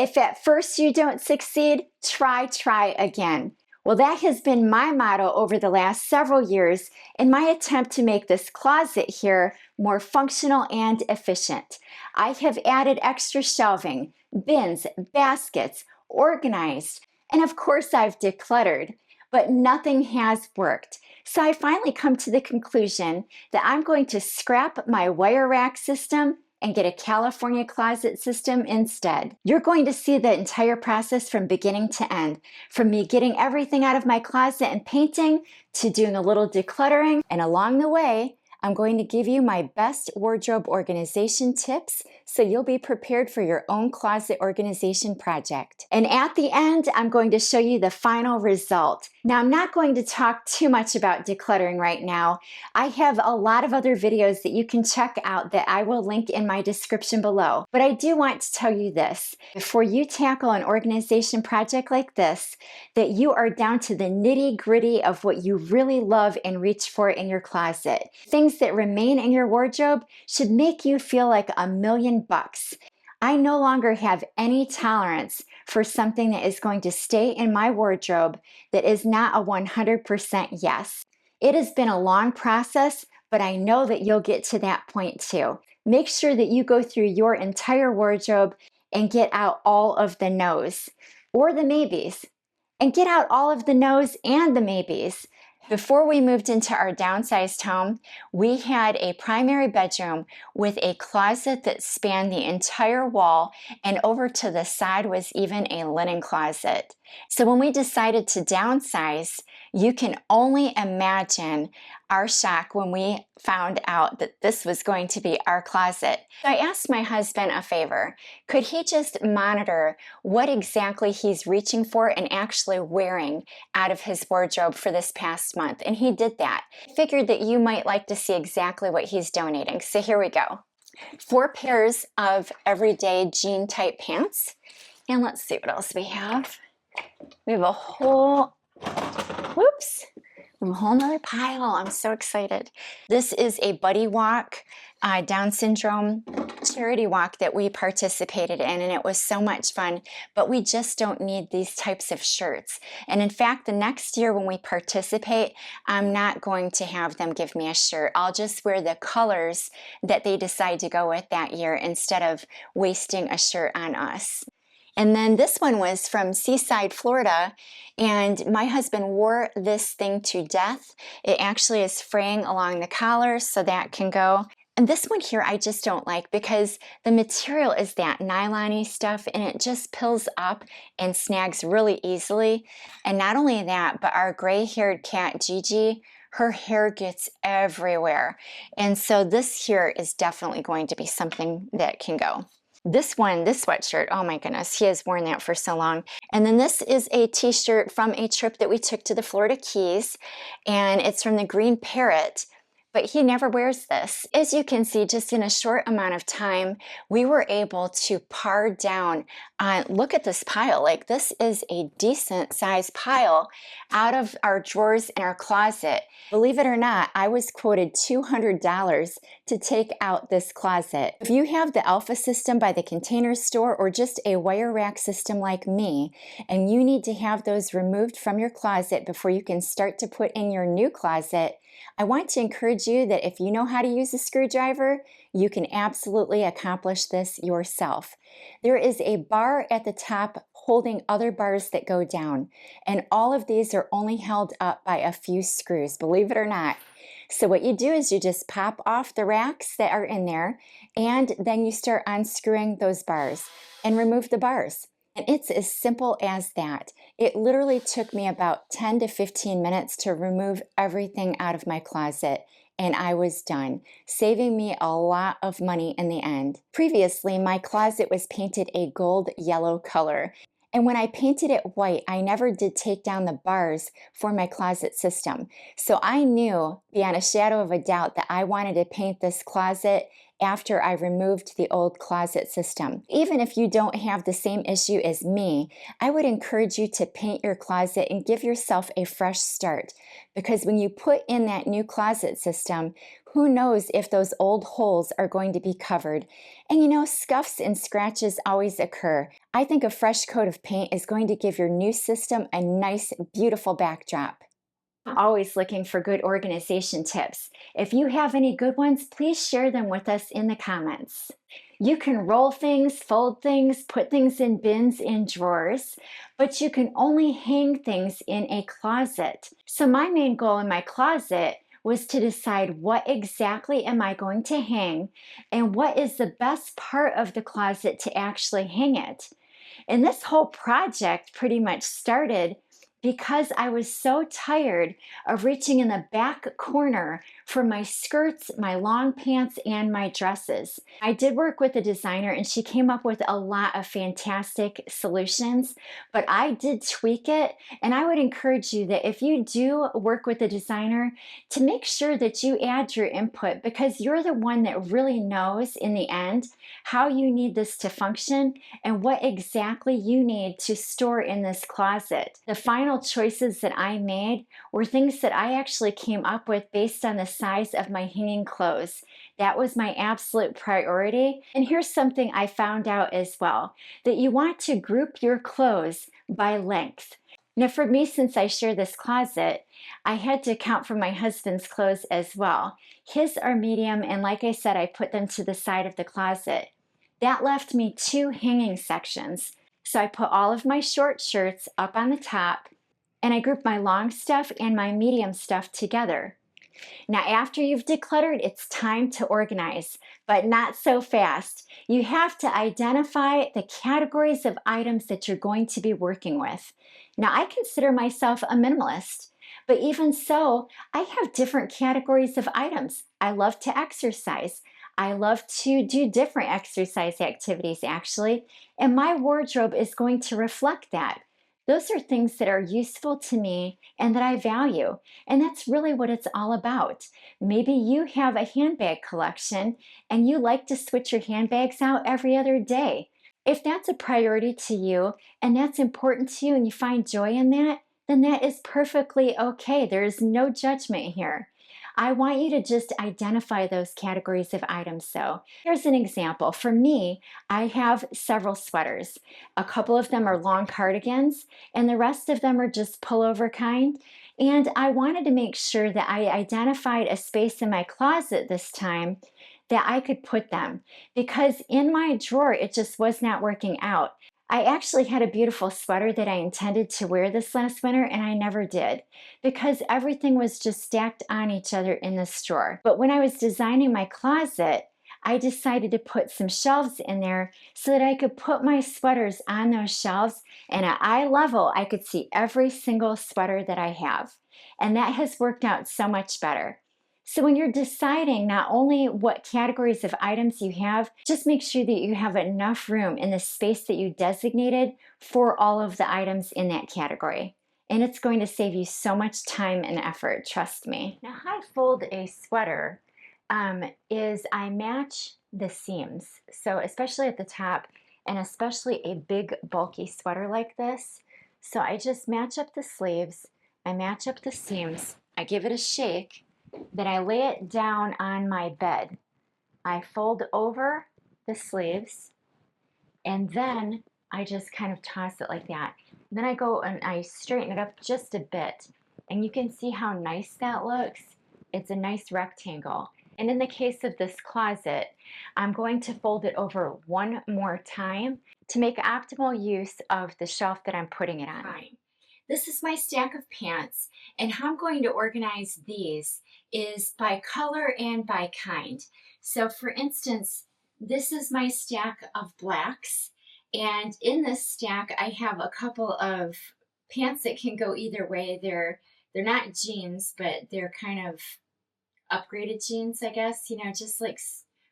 If at first you don't succeed, try again. Well, that has been my motto over the last several years in my attempt to make this closet here more functional and efficient. I have added extra shelving, bins, baskets, organized, and of course I've decluttered, but nothing has worked. So I finally come to the conclusion that I'm going to scrap my wire rack system and get a California closet system instead. You're going to see the entire process from beginning to end, from me getting everything out of my closet and painting to doing a little decluttering, and along the way, I'm going to give you my best wardrobe organization tips so you'll be prepared for your own closet organization project. And at the end, I'm going to show you the final result. Now, I'm not going to talk too much about decluttering right now. I have a lot of other videos that you can check out that I will link in my description below. But I do want to tell you this, before you tackle an organization project like this, that you are down to the nitty-gritty of what you really love and reach for in your closet. Things that remain in your wardrobe should make you feel like $1,000,000. I no longer have any tolerance for something that is going to stay in my wardrobe that is not a 100% yes. It has been a long process, but I know that you'll get to that point too. Make sure that you go through your entire wardrobe and get out all of the no's or the maybes, and get out all of the no's and the maybes. Before we moved into our downsized home, we had a primary bedroom with a closet that spanned the entire wall, and over to the side was even a linen closet. So when we decided to downsize, you can only imagine our shock when we found out that this was going to be our closet. So I asked my husband a favor. Could he just monitor what exactly he's reaching for and actually wearing out of his wardrobe for this past month? And he did that. I figured that you might like to see exactly what he's donating. So here we go. 4 pairs of everyday jean type pants. And let's see what else we have. We have a whole, whoops, a whole nother pile. I'm so excited. This is a buddy walk, Down syndrome charity walk that we participated in, and it was so much fun, but we just don't need these types of shirts. And in fact, the next year when we participate, I'm not going to have them give me a shirt. I'll just wear the colors that they decide to go with that year instead of wasting a shirt on us. And then this one was from Seaside, Florida, and my husband wore this thing to death. It actually is fraying along the collar, so that can go. And this one here I just don't like because the material is that nylon-y stuff, and it just pills up and snags really easily. And not only that, but our gray-haired cat Gigi, her hair gets everywhere. And so this here is definitely going to be something that can go. This one, this sweatshirt, oh my goodness, he has worn that for so long. And then this is a t-shirt from a trip that we took to the Florida Keys, and it's from the Green Parrot, but he never wears this. As you can see, just in a short amount of time, we were able to par down on, look at this pile, like this is a decent sized pile out of our drawers in our closet. Believe it or not, I was quoted $200 to take out this closet. If you have the Alpha system by the Container Store or just a wire rack system like me, and you need to have those removed from your closet before you can start to put in your new closet, I want to encourage you that if you know how to use a screwdriver, you can absolutely accomplish this yourself. There is a bar at the top holding other bars that go down, and all of these are only held up by a few screws, believe it or not. So what you do is you just pop off the racks that are in there, and then you start unscrewing those bars and remove the bars. And it's as simple as that. It literally took me about 10 to 15 minutes to remove everything out of my closet, and I was done, saving me a lot of money in the end. Previously, my closet was painted a gold yellow color. And when I painted it white, I never did take down the bars for my closet system. So I knew beyond a shadow of a doubt that I wanted to paint this closet after I removed the old closet system. Even if you don't have the same issue as me, I would encourage you to paint your closet and give yourself a fresh start. Because when you put in that new closet system, Who knows if those old holes are going to be covered? And you know, scuffs and scratches always occur. I think a fresh coat of paint is going to give your new system a nice, beautiful backdrop. I'm always looking for good organization tips. If you have any good ones, please share them with us in the comments. You can roll things, fold things, put things in bins and drawers, but you can only hang things in a closet. So my main goal in my closet was to decide what exactly am I going to hang and what is the best part of the closet to actually hang it. And this whole project pretty much started because I was so tired of reaching in the back corner for my skirts, my long pants, and my dresses. I did work with a designer and she came up with a lot of fantastic solutions, but I did tweak it. And I would encourage you that if you do work with a designer, to make sure that you add your input, because you're the one that really knows in the end how you need this to function and what exactly you need to store in this closet. The final choices that I made were things that I actually came up with based on the size of my hanging clothes. That was my absolute priority. And here's something I found out as well, that you want to group your clothes by length. Now for me, since I share this closet, I had to account for my husband's clothes as well. His are medium, and like I said, I put them to the side of the closet. That left me 2 hanging sections. So I put all of my short shirts up on the top, and I grouped my long stuff and my medium stuff together. Now, after you've decluttered, it's time to organize, but not so fast. You have to identify the categories of items that you're going to be working with. Now, I consider myself a minimalist, but even so, I have different categories of items. I love to exercise. I love to do different exercise activities, actually, and my wardrobe is going to reflect that. Those are things that are useful to me and that I value. And that's really what it's all about. Maybe you have a handbag collection and you like to switch your handbags out every other day. If that's a priority to you and that's important to you and you find joy in that, then that is perfectly okay. There is no judgment here. I want you to just identify those categories of items. So here's an example. For me, I have several sweaters. A couple of them are long cardigans, and the rest of them are just pullover kind. And I wanted to make sure that I identified a space in my closet this time that I could put them, because in my drawer, it just was not working out. I actually had a beautiful sweater that I intended to wear this last winter, and I never did because everything was just stacked on each other in this drawer. But when I was designing my closet, I decided to put some shelves in there so that I could put my sweaters on those shelves, and at eye level, I could see every single sweater that I have. And that has worked out so much better. So when you're deciding not only what categories of items you have, just make sure that you have enough room in the space that you designated for all of the items in that category. And it's going to save you so much time and effort, trust me. Now, how I fold a sweater is I match the seams. So especially at the top, and especially a big bulky sweater like this. So I just match up the sleeves, I match up the seams, I give it a shake, then I lay it down on my bed. I fold over the sleeves, and then I just kind of toss it like that. And then I go and I straighten it up just a bit, and you can see how nice that looks. It's a nice rectangle. And in the case of this closet, I'm going to fold it over one more time to make optimal use of the shelf that I'm putting it on. Fine. This is my stack of pants, and how I'm going to organize these is by color and by kind. So for instance, this is my stack of blacks, and in this stack I have a couple of pants that can go either way. They're not jeans, but they're kind of upgraded jeans, I guess, you know, just like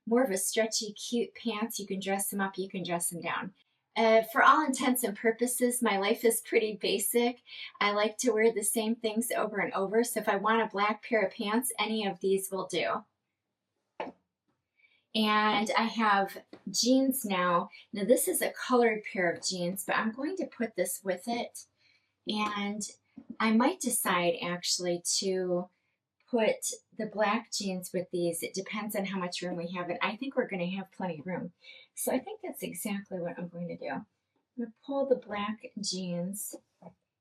more of a stretchy, cute pants. You can dress them up, you can dress them down. For all intents and purposes, my life is pretty basic. I like to wear the same things over and over, so if I want a black pair of pants, any of these will do. And I have jeans now. Now this is a colored pair of jeans, but I'm going to put this with it. And I might decide actually to put the black jeans with these. It depends on how much room we have, and I think we're going to have plenty of room. So I think that's exactly what I'm going to do. I'm going to pull the black jeans,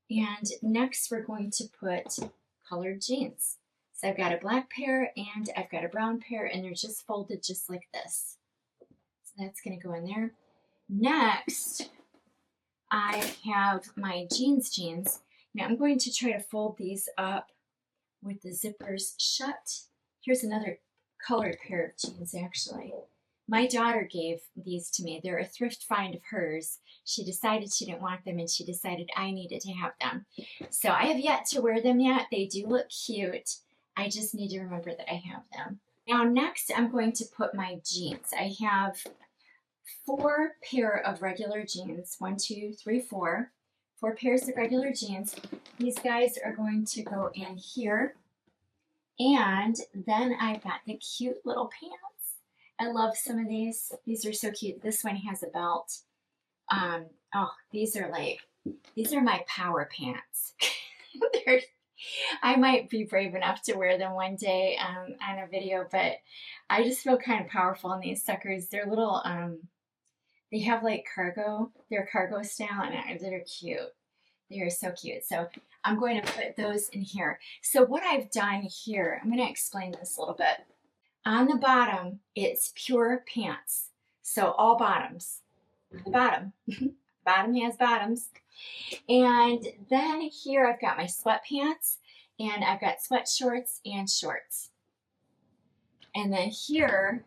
and next we're going to put colored jeans. So I've got a black pair and I've got a brown pair, and they're just folded just like this. So that's going to go in there. Next, I have my jeans. Now I'm going to try to fold these up with the zippers shut. Here's another colored pair of jeans, actually. My daughter gave these to me. They're a thrift find of hers. She decided she didn't want them, and she decided I needed to have them. So I have yet to wear them yet. They do look cute. I just need to remember that I have them. Now next I'm going to put my jeans. I have 4 pair of regular jeans. 1, 2, 3, 4. 4 pairs of regular jeans. These guys are going to go in here. And then I've got the cute little pants. I love some of these. These are so cute. This one has a belt. Oh, these are my power pants. I might be brave enough to wear them one day on a video, but I just feel kind of powerful in these suckers. They're little, they have like cargo, they're cargo style, and they're cute. They are so cute. So I'm going to put those in here. So what I've done here, I'm going to explain this a little bit. On the bottom, it's pure pants. So all bottoms. The bottom. Bottom has bottoms. And then here I've got my sweatpants, and I've got sweat shorts and shorts. And then here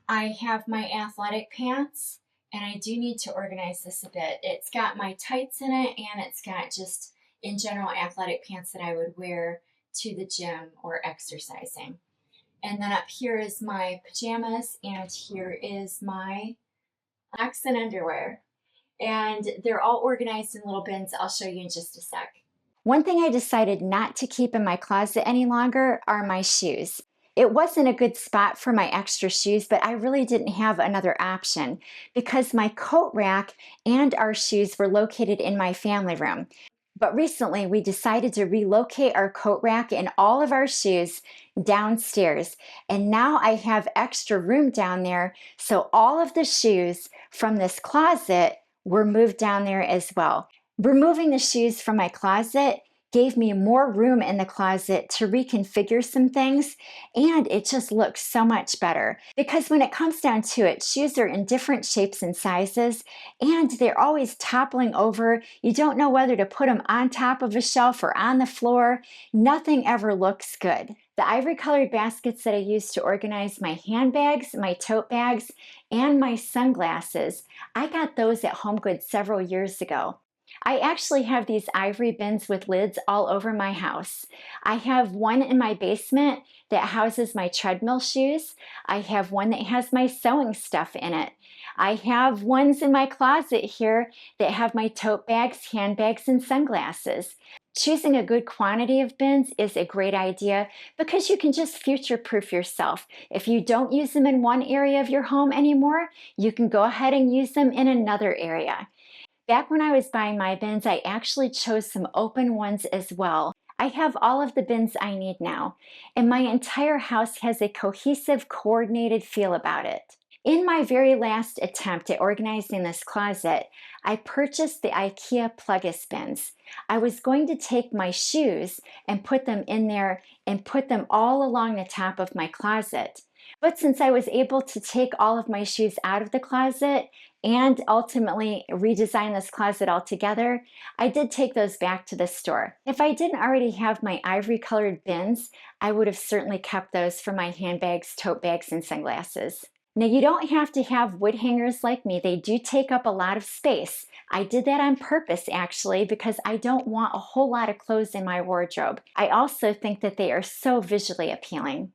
I have my athletic pants, and I do need to organize this a bit. It's got my tights in it, and it's got just in general athletic pants that I would wear to the gym or exercising. And then up here is my pajamas, and here is my socks and underwear. And they're all organized in little bins. I'll show you in just a sec. One thing I decided not to keep in my closet any longer are my shoes. It wasn't a good spot for my extra shoes, but I really didn't have another option because my coat rack and our shoes were located in my family room. But recently we decided to relocate our coat rack and all of our shoes downstairs. And now I have extra room down there. So all of the shoes from this closet were moved down there as well. Removing the shoes from my closet gave me more room in the closet to reconfigure some things, and it just looks so much better. Because when it comes down to it, shoes are in different shapes and sizes, and they're always toppling over. You don't know whether to put them on top of a shelf or on the floor. Nothing ever looks good. The ivory colored baskets that I use to organize my handbags, my tote bags, and my sunglasses, I got those at HomeGoods several years ago. I actually have these ivory bins with lids all over my house. I have one in my basement that houses my treadmill shoes. I have one that has my sewing stuff in it. I have ones in my closet here that have my tote bags, handbags, and sunglasses. Choosing a good quantity of bins is a great idea because you can just future-proof yourself. If you don't use them in one area of your home anymore, you can go ahead and use them in another area. Back when I was buying my bins, I actually chose some open ones as well. I have all of the bins I need now, and my entire house has a cohesive, coordinated feel about it. In my very last attempt at organizing this closet, I purchased the IKEA Plug-Us bins. I was going to take my shoes and put them in there and put them all along the top of my closet. But since I was able to take all of my shoes out of the closet and ultimately redesign this closet altogether, I did take those back to the store. If I didn't already have my ivory colored bins, I would have certainly kept those for my handbags, tote bags, and sunglasses. Now, you don't have to have wood hangers like me. They do take up a lot of space. I did that on purpose, actually, because I don't want a whole lot of clothes in my wardrobe. I also think that they are so visually appealing.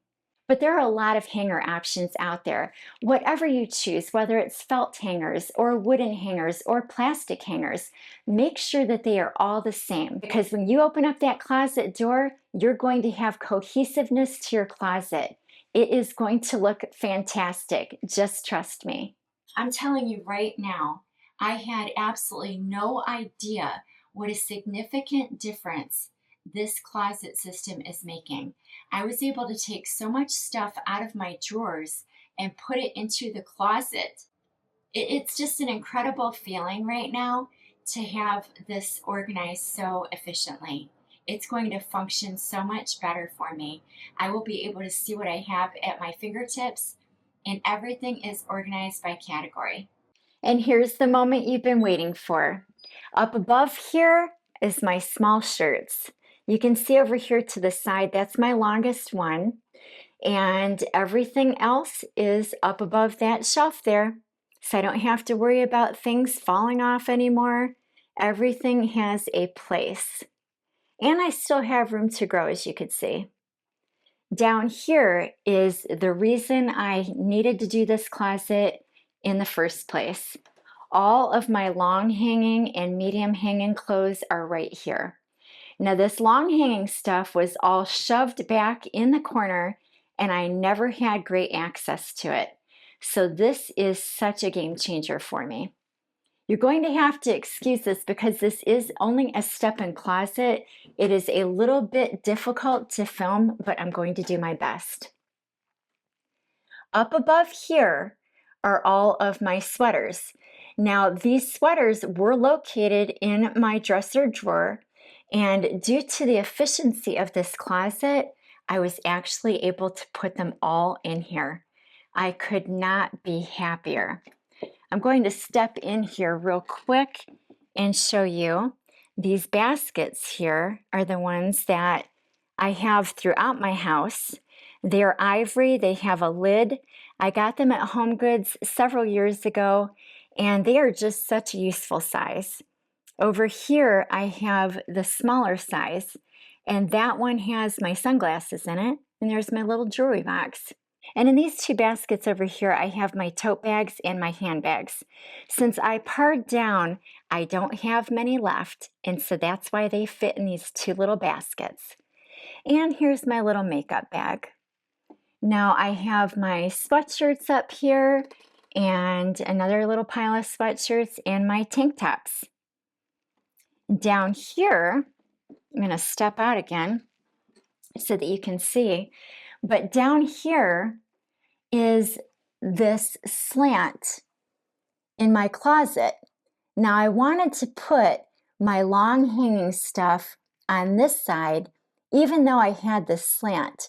But there are a lot of hanger options out there. Whatever you choose, whether it's felt hangers or wooden hangers or plastic hangers, make sure that they are all the same. Because when you open up that closet door, you're going to have cohesiveness to your closet. It is going to look fantastic. Just trust me. I'm telling you right now, I had absolutely no idea what a significant difference this closet system is making. I was able to take so much stuff out of my drawers and put it into the closet. It's just an incredible feeling right now to have this organized so efficiently. It's going to function so much better for me. I will be able to see what I have at my fingertips, and everything is organized by category. And here's the moment you've been waiting for. Up above here is my small shirts. You can see over here to the side, that's my longest one. And everything else is up above that shelf there. So I don't have to worry about things falling off anymore. Everything has a place. And I still have room to grow, as you could see. Down here is the reason I needed to do this closet in the first place. All of my long hanging and medium hanging clothes are right here. Now this long hanging stuff was all shoved back in the corner and I never had great access to it. So this is such a game changer for me. You're going to have to excuse this because this is only a step-in closet. It is a little bit difficult to film, but I'm going to do my best. Up above here are all of my sweaters. Now these sweaters were located in my dresser drawer, and due to the efficiency of this closet, I was actually able to put them all in here. I could not be happier. I'm going to step in here real quick and show you. These baskets here are the ones that I have throughout my house. They're ivory, they have a lid. I got them at Home Goods several years ago, and they are just such a useful size. Over here, I have the smaller size, and that one has my sunglasses in it, and there's my little jewelry box. And in these two baskets over here, I have my tote bags and my handbags. Since I pared down, I don't have many left, and so that's why they fit in these two little baskets. And here's my little makeup bag. Now I have my sweatshirts up here, and another little pile of sweatshirts and my tank tops. Down here, I'm going to step out again so that you can see, but down here is this slant in my closet. Now I wanted to put my long hanging stuff on this side, even though I had this slant.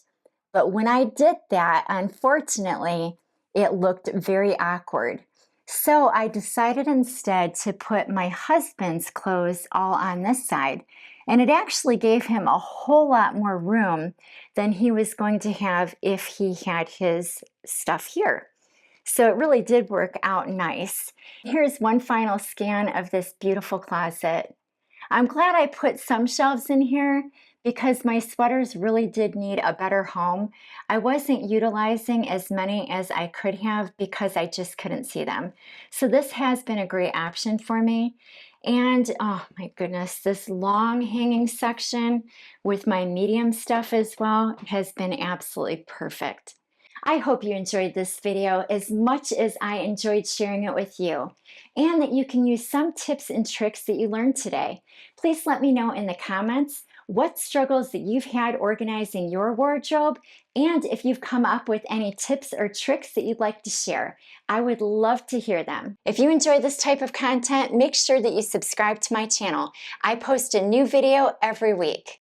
But when I did that, unfortunately, it looked very awkward. So I decided instead to put my husband's clothes all on this side. And it actually gave him a whole lot more room than he was going to have if he had his stuff here. So it really did work out nice. Here's one final scan of this beautiful closet. I'm glad I put some shelves in here because my sweaters really did need a better home. I wasn't utilizing as many as I could have because I just couldn't see them. So this has been a great option for me. And oh my goodness, this long hanging section with my medium stuff as well has been absolutely perfect. I hope you enjoyed this video as much as I enjoyed sharing it with you, and that you can use some tips and tricks that you learned today. Please let me know in the comments what struggles that you've had organizing your wardrobe, and if you've come up with any tips or tricks that you'd like to share. I would love to hear them. If you enjoy this type of content, make sure that you subscribe to my channel. I post a new video every week.